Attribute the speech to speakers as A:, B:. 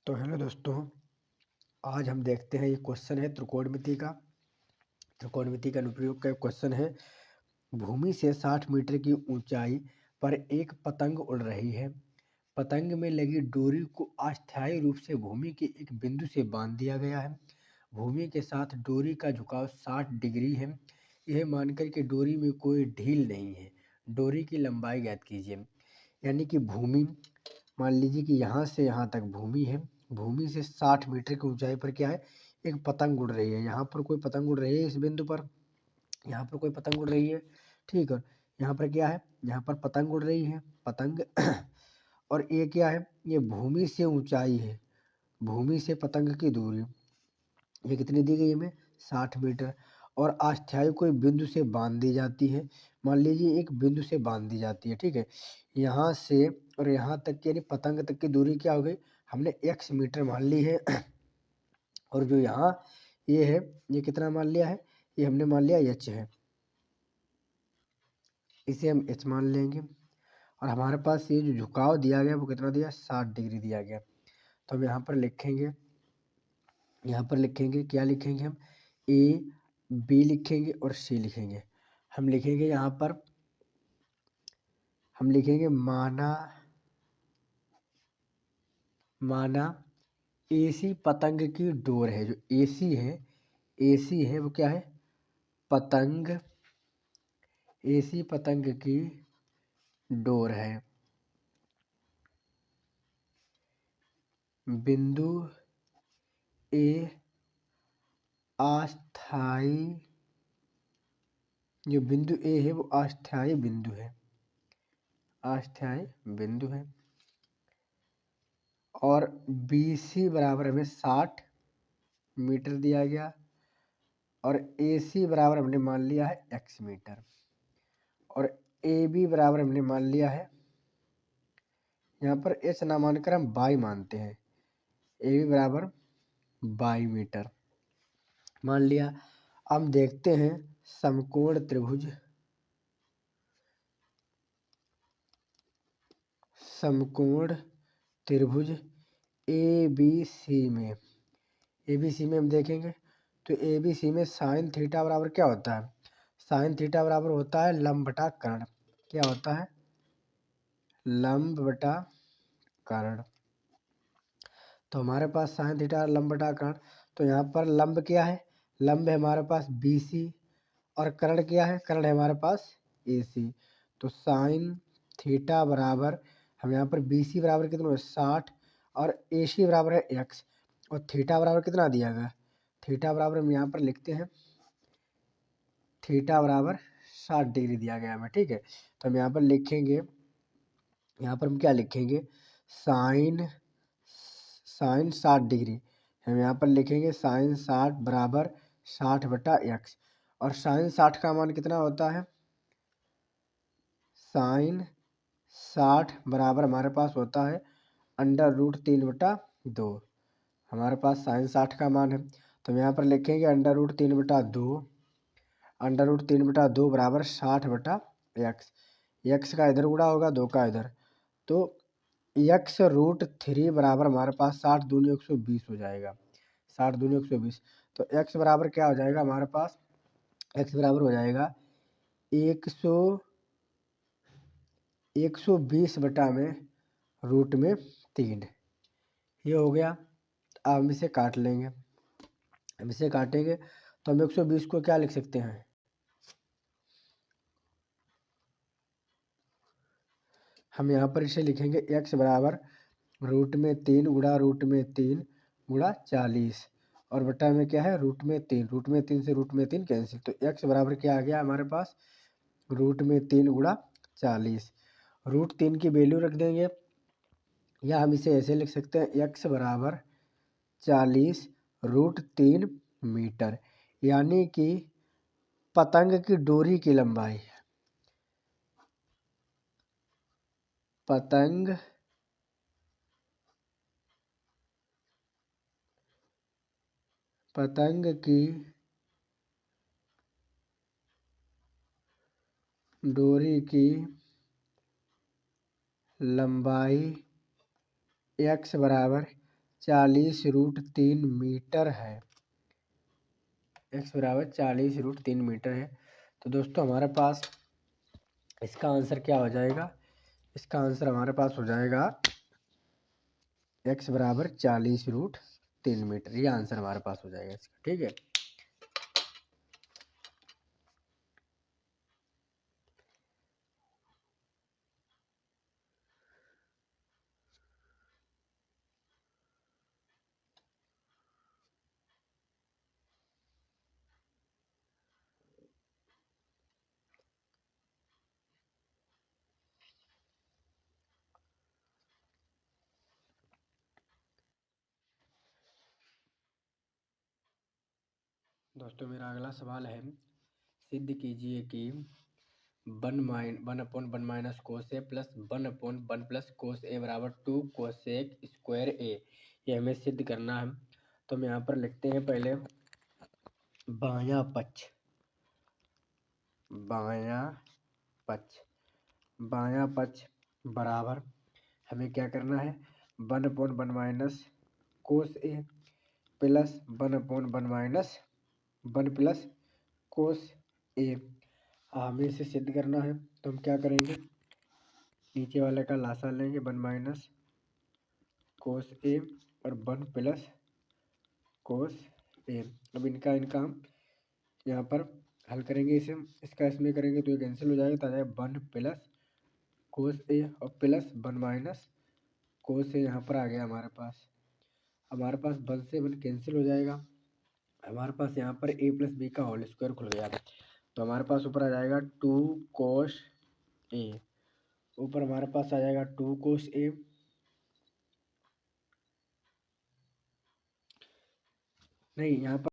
A: तो हेलो दोस्तों, आज हम देखते हैं ये क्वेश्चन है त्रिकोणमिति का। त्रिकोणमिति का अनुप्रयोग का क्वेश्चन है। भूमि से 60 मीटर की ऊंचाई पर एक पतंग उड़ रही है। पतंग में लगी डोरी को अस्थायी रूप से भूमि के एक बिंदु से बांध दिया गया है। भूमि के साथ डोरी का झुकाव 60 डिग्री है। यह मानकर कि डोरी में कोई ढील नहीं है, डोरी की लंबाई ज्ञात कीजिए। यानी कि भूमि, मान लीजिए कि यहाँ से यहाँ तक भूमि है। भूमि से 60 मीटर की ऊंचाई पर क्या है, एक पतंग उड़ रही है। यहाँ पर कोई पतंग उड़ रही है, इस बिंदु पर यहाँ पर कोई पतंग उड़ रही है। ठीक है, यहाँ पर क्या है, यहाँ पर पतंग उड़ रही है, पतंग और ये क्या है, ये भूमि से ऊंचाई है, भूमि से पतंग की दूरी ये कितनी दी गई है हमें, 60 मीटर। और अस्थायी कोई बिंदु से बांध दी जाती है। मान लीजिए एक बिंदु से बांध दी जाती है। ठीक है, यहाँ से और यहाँ तक की यानी पतंग तक की दूरी क्या हो गई, हमने x मीटर मान ली है। और जो यहाँ ये है, ये कितना मान लिया है, ये हमने मान लिया h है, इसे हम h मान लेंगे। और हमारे पास ये जो झुकाव दिया गया वो कितना दिया, 60 डिग्री दिया गया। तो हम यहाँ पर लिखेंगे, यहाँ पर लिखेंगे क्या लिखेंगे, हम ए बी लिखेंगे और सी लिखेंगे। हम लिखेंगे यहाँ पर, हम लिखेंगे माना एसी पतंग की डोर है। जो एसी है, एसी है वो क्या है, पतंग, एसी पतंग की डोर है। बिंदु ए अस्थाई, जो बिंदु ए है वो अस्थाई बिंदु है, अस्थाई बिंदु है। और BC बराबर हमें 60 मीटर दिया गया। और AC बराबर हमने मान लिया है x मीटर। और AB बराबर हमने मान लिया है, यहाँ पर h ना मानकर हम y मानते हैं, AB बराबर 22 मीटर मान लिया। अब देखते हैं समकोण त्रिभुज, समकोण त्रिभुज ABC में, ABC में हम देखेंगे तो ABC में साइन थीटा बराबर क्या होता है, साइन थीटा बराबर होता है लंब बटा कर्ण। क्या होता है, लंब बटा कर्ण। तो हमारे पास साइन थीटा और लंब बटा कर्ण। तो यहाँ पर लंब क्या है, लंब है हमारे पास BC, और कर्ण क्या है, कर्ण है हमारे पास AC। तो साइन थीटा बराबर, हम यहाँ पर BC बराबर कितना है 60, और AC बराबर है x, और थीटा बराबर कितना दिया गया, थीटा बराबर हम यहाँ पर लिखते हैं, थीटा बराबर 60 डिग्री दिया गया हमें। ठीक है, तो हम यहाँ पर लिखेंगे, यहाँ पर हम क्या लिखेंगे, साइन, साइन 60 डिग्री, हम यहाँ पर लिखेंगे साइन 60 बराबर 60 बटा x। और साइन 60 का मान कितना होता है, साइन 60 बराबर हमारे पास होता है √3/2। हमारे पास साइन 60 का मान है, तो हम यहाँ पर लिखेंगे √3/2, √3/2 बराबर 60/x। x का इधर गुणा होगा, 2 का इधर, तो x√3 बराबर हमारे पास 60 दूनी 120 हो जाएगा, 60 दूनी 120। तो x बराबर क्या हो जाएगा हमारे पास, x बराबर हो जाएगा 120 बटा में √3। ये हो गया। अब हम इसे काट लेंगे, हम इसे काटेंगे तो हम 120 को क्या लिख सकते हैं, हम यहाँ पर इसे लिखेंगे x बराबर √3 गुणा √3 गुणा 40, और बटा में क्या है √3, √3 से √3 कैंसिल। तो x बराबर क्या आ गया हमारे पास, √3 गुणा 40। √3 की वैल्यू रख देंगे, या हम इसे ऐसे लिख सकते हैं x बराबर 40 √3 मीटर। यानी कि पतंग की डोरी की लंबाई, पतंग पतंग की डोरी की लंबाई x बराबर 40√3 मीटर है। x बराबर 40√3 मीटर है। तो दोस्तों हमारे पास इसका आंसर क्या हो जाएगा? इसका आंसर हमारे पास हो जाएगा x बराबर 40√3 मीटर। ये आंसर हमारे पास हो जाएगा इसका। ठीक है। दोस्तों मेरा अगला सवाल है, सिद्ध कीजिए कि 1/1 प्लस 1/1 प्लस कोस ए बराबर 2 कोसेक स्क्वायर ए। ये हमें सिद्ध करना है। तो हम यहाँ पर लिखते हैं पहले बायां पक्ष। बायां पक्ष बराबर हमें क्या करना है? 1/1 माइनस कोस ए प्लस 1/1 माइनस 1 प्लस कोस ए। हमें इसे सिद्ध करना है। तो हम क्या करेंगे? नीचे वाले का लासा लेंगे 1 माइनस कोस ए और 1 प्लस कोस ए। अब इनका हम यहाँ पर हल करेंगे। इसे इसका इसमें करेंगे तो ये कैंसिल हो जाएगा। तो आ जाएगा 1 प्लस कोस ए और प्लस 1 माइनस कोस ए। यहाँ पर आ गया हमारे पास। हमारे पास 1 से 1 कैंसिल हो जाएगा। हमारे पास यहाँ पर ए प्लस बी का होल स्क्वायर खुल गया। तो हमारे पास ऊपर आ जाएगा 2 कोस ए। ऊपर हमारे पास आ जाएगा 2 कोस ए। नहीं, यहाँ पर